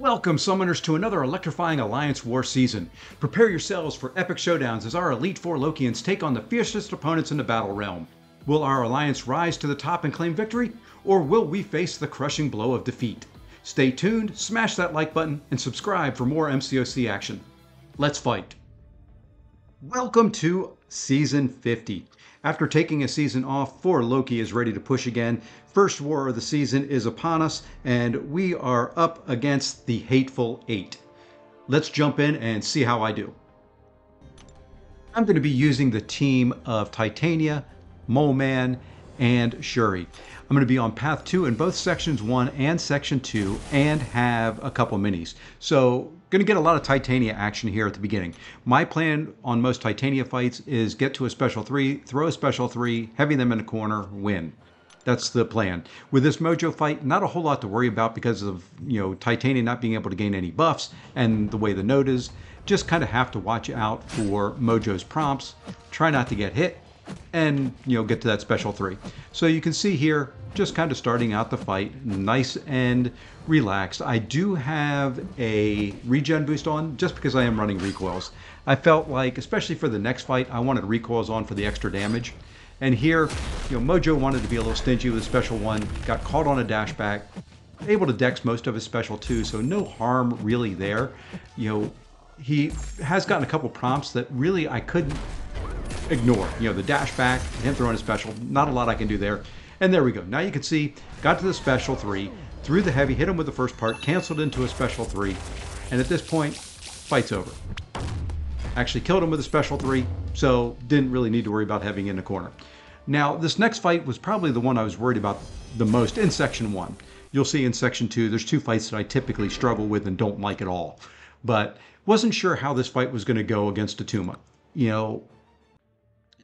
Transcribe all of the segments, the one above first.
Welcome, summoners, to another electrifying Alliance War season. Prepare yourselves for epic showdowns as our Elite Four Lokians take on the fiercest opponents in the battle realm. Will our alliance rise to the top and claim victory, or will we face the crushing blow of defeat? Stay tuned, smash that like button, and subscribe for more MCOC action. Let's fight! Welcome to Season 50. After taking a season off, 4 Loki is ready to push again. First war of the season is upon us, and we are up against the Hateful Eight. Let's jump in and see how I do. I'm going to be using the team of Titania, Moleman, and Shuri. I'm going to be on Path 2 in both Sections 1 and Section 2 and have a couple minis. So, going to get a lot of Titania action here at the beginning. My plan on most Titania fights is get to a Special 3, throw a Special 3, heavy them in a corner, win. That's the plan. With this Mojo fight, not a whole lot to worry about because of, Titania not being able to gain any buffs and the way the node is. Just kind of have to watch out for Mojo's prompts, try not to get hit, and get to that Special 3. So you can see here, just kind of starting out the fight, nice and relaxed. I do have a regen boost on just because I am running recoils. I felt like, especially for the next fight, I wanted recoils on for the extra damage. And here, Mojo wanted to be a little stingy with a Special 1, got caught on a dash back, able to dex most of his Special 2, so no harm really there. He has gotten a couple prompts that really I couldn't ignore. The dash back, him throwing a special, not a lot I can do there. And there we go. Now you can see, got to the Special 3, threw the heavy, hit him with the first part, canceled into a Special 3, and at this point, fight's over. Actually killed him with a Special 3, so didn't really need to worry about having in the corner. Now, this next fight was probably the one I was worried about the most in Section 1. You'll see in Section 2, there's 2 fights that I typically struggle with and don't like at all. But wasn't sure how this fight was going to go against Attuma.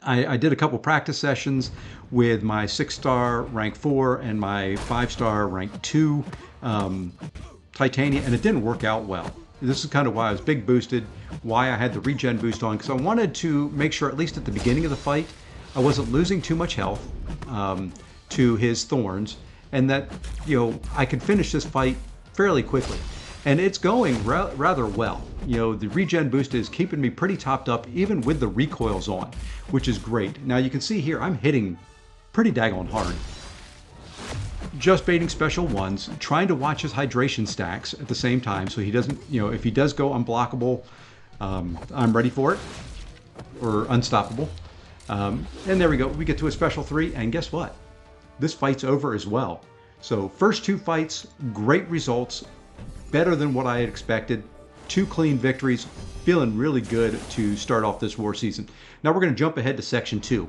I did a couple practice sessions with my 6-star rank 4 and my 5-star rank 2 Titania, and it didn't work out well. This is kind of why I was big boosted, why I had the regen boost on, because I wanted to make sure, at least at the beginning of the fight, I wasn't losing too much health to his thorns, and that, I could finish this fight fairly quickly. And it's going rather well. The regen boost is keeping me pretty topped up, even with the recoils on, which is great. Now you can see here, I'm hitting pretty daggone hard. Just baiting Special 1s, trying to watch his hydration stacks at the same time, so he doesn't, if he does go unblockable, I'm ready for it, or unstoppable. And there we go, we get to a Special 3, and guess what? This fight's over as well. So first 2 fights, great results, better than what I had expected. 2 clean victories, feeling really good to start off this war season. Now we're going to jump ahead to Section 2.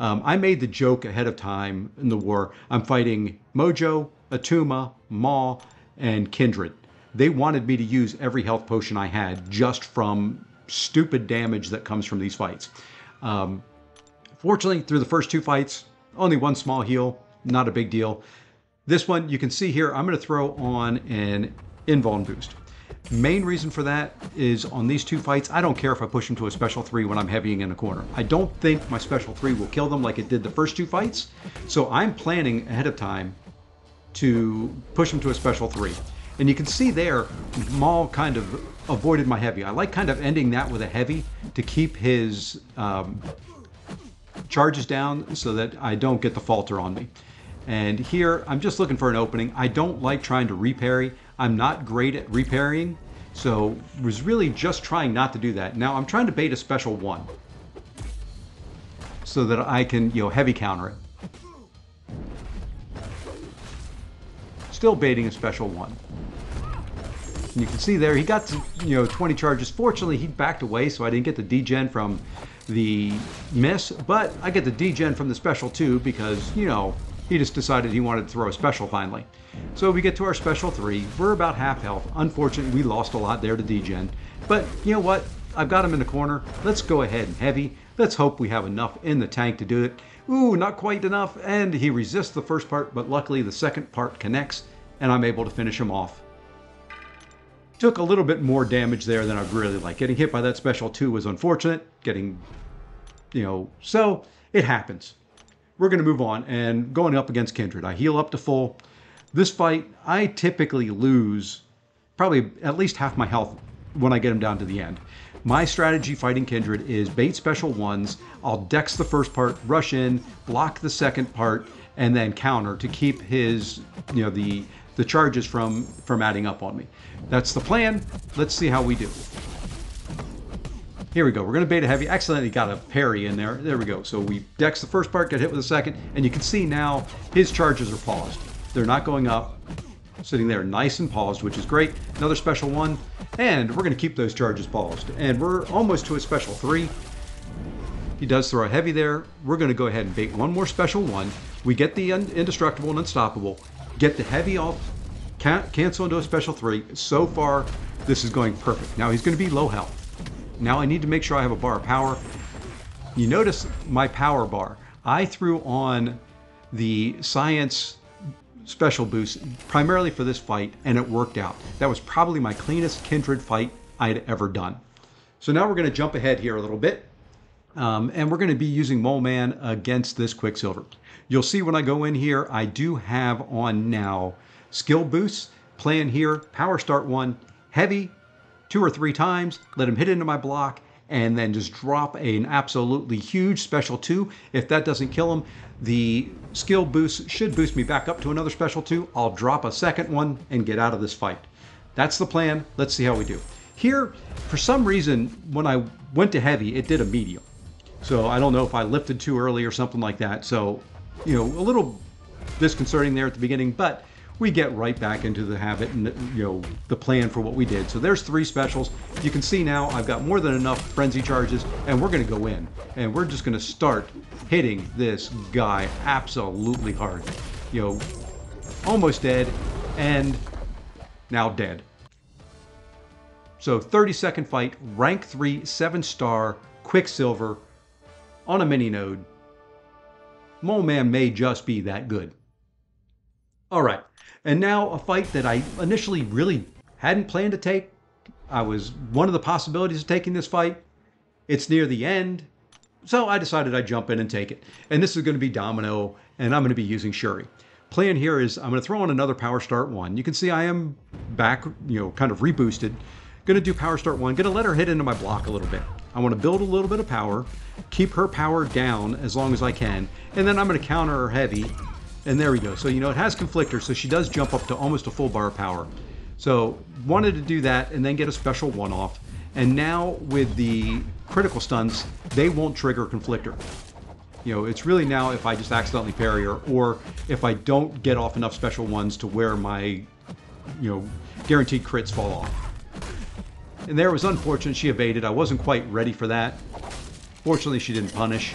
I made the joke ahead of time in the war. I'm fighting Mojo, Attuma, Maw, and Kindred. They wanted me to use every health potion I had just from stupid damage that comes from these fights. Fortunately, through the first 2 fights, only 1 small heal, not a big deal. This one, you can see here, I'm going to throw on an invuln boost. Main reason for that is on these 2 fights, I don't care if I push them to a Special 3 when I'm heavying in a corner. I don't think my Special 3 will kill them like it did the first 2 fights, so I'm planning ahead of time to push them to a Special 3. And you can see there, Maul kind of avoided my heavy. I like kind of ending that with a heavy to keep his charges down so that I don't get the falter on me. And here, I'm just looking for an opening. I don't like trying to reparry. I'm not great at reparrying, so was really just trying not to do that. Now I'm trying to bait a Special 1 so that I can, heavy counter it. Still baiting a Special 1. And you can see there, he got to, 20 charges. Fortunately, he backed away, so I didn't get the degen from the miss, but I get the degen from the Special 2 because, he just decided he wanted to throw a special finally. So we get to our Special 3. We're about half health. Unfortunately, we lost a lot there to degen. But you know what? I've got him in the corner. Let's go ahead and heavy. Let's hope we have enough in the tank to do it. Ooh, not quite enough. And he resists the first part, but luckily the second part connects, and I'm able to finish him off. Took a little bit more damage there than I'd really like. Getting hit by that Special 2 was unfortunate. So it happens. We're going to move on, and going up against Kindred. I heal up to full. This fight, I typically lose probably at least half my health when I get him down to the end. My strategy fighting Kindred is bait special ones. I'll dex the first part, rush in, block the second part, and then counter to keep his, the charges from adding up on me. That's the plan. Let's see how we do. Here we go. We're going to bait a heavy. Accidentally got a parry in there. There we go. So we dex the first part, get hit with the second, and you can see now his charges are paused. They're not going up. Sitting there nice and paused, which is great. Another special one, and we're going to keep those charges paused. And we're almost to a special 3. He does throw a heavy there. We're going to go ahead and bait one more special one. We get the indestructible and unstoppable, get the heavy off, cancel into a special 3. So far, this is going perfect. Now he's going to be low health. Now I need to make sure I have a bar of power. You notice my power bar. I threw on the science special boost primarily for this fight, and it worked out. That was probably my cleanest Kindred fight I'd ever done. So now we're going to jump ahead here a little bit, and we're going to be using Moleman against this Quicksilver. You'll see when I go in here, I do have on now skill boosts. Plan here, power start 1, heavy 2 or 3 times, let him hit into my block, and then just drop an absolutely huge special 2. If that doesn't kill him, the skill boost should boost me back up to another special 2. I'll drop a second one and get out of this fight. That's the plan. Let's see how we do. Here, for some reason, when I went to heavy, it did a medium. So I don't know if I lifted too early or something like that. So, a little disconcerting there at the beginning, but we get right back into the habit and the plan for what we did. So there's 3 specials. You can see now I've got more than enough frenzy charges, and we're going to go in and we're just going to start hitting this guy absolutely hard. Almost dead and now dead. So 30-second fight, rank 3, 7-star Quicksilver on a mini node. Moleman may just be that good. All right. And now a fight that I initially really hadn't planned to take. I was one of the possibilities of taking this fight. It's near the end, so I decided I'd jump in and take it. And this is going to be Domino, and I'm going to be using Shuri. Plan here is I'm going to throw on another power start 1. You can see I am back, kind of reboosted. Going to do power start 1. Going to let her hit into my block a little bit. I want to build a little bit of power, keep her power down as long as I can, and then I'm going to counter her heavy. And there we go. So, it has Conflictor, so she does jump up to almost a full bar of power. So, wanted to do that and then get a special 1 off. And now with the critical stuns, they won't trigger Conflictor. It's really now if I just accidentally parry her, or if I don't get off enough special 1s to where my, guaranteed crits fall off. And there was unfortunate. She evaded. I wasn't quite ready for that. Fortunately, she didn't punish.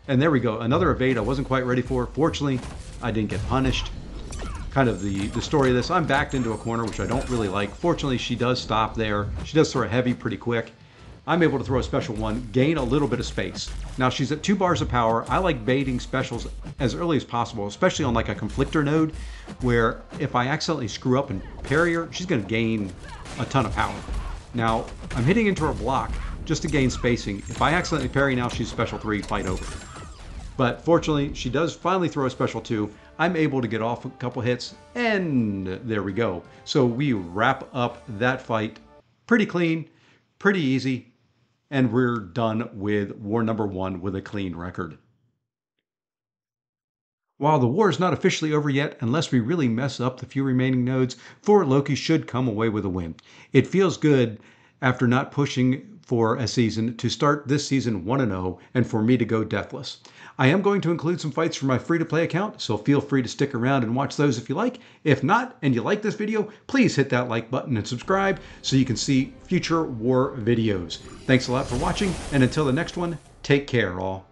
And there we go, another evade I wasn't quite ready for. Fortunately, I didn't get punished. Kind of the story of this. I'm backed into a corner, which I don't really like. Fortunately, she does stop there. She does throw a heavy pretty quick. I'm able to throw a special 1, gain a little bit of space. Now she's at 2 bars of power. I like baiting specials as early as possible, especially on like a Conflictor node, where if I accidentally screw up and parry her, she's going to gain a ton of power. Now, I'm hitting into her block just to gain spacing. If I accidentally parry now, she's special 3, fight over. But fortunately, she does finally throw a special 2. I'm able to get off a couple hits, and there we go. So we wrap up that fight pretty clean, pretty easy, and we're done with war number 1 with a clean record. While the war is not officially over yet, unless we really mess up the few remaining nodes, Fort Loki should come away with a win. It feels good after not pushing for a season to start this season 1-0 and for me to go deathless. I am going to include some fights from my free-to-play account, so feel free to stick around and watch those if you like. If not, and you like this video, please hit that like button and subscribe so you can see future war videos. Thanks a lot for watching, and until the next one, take care all.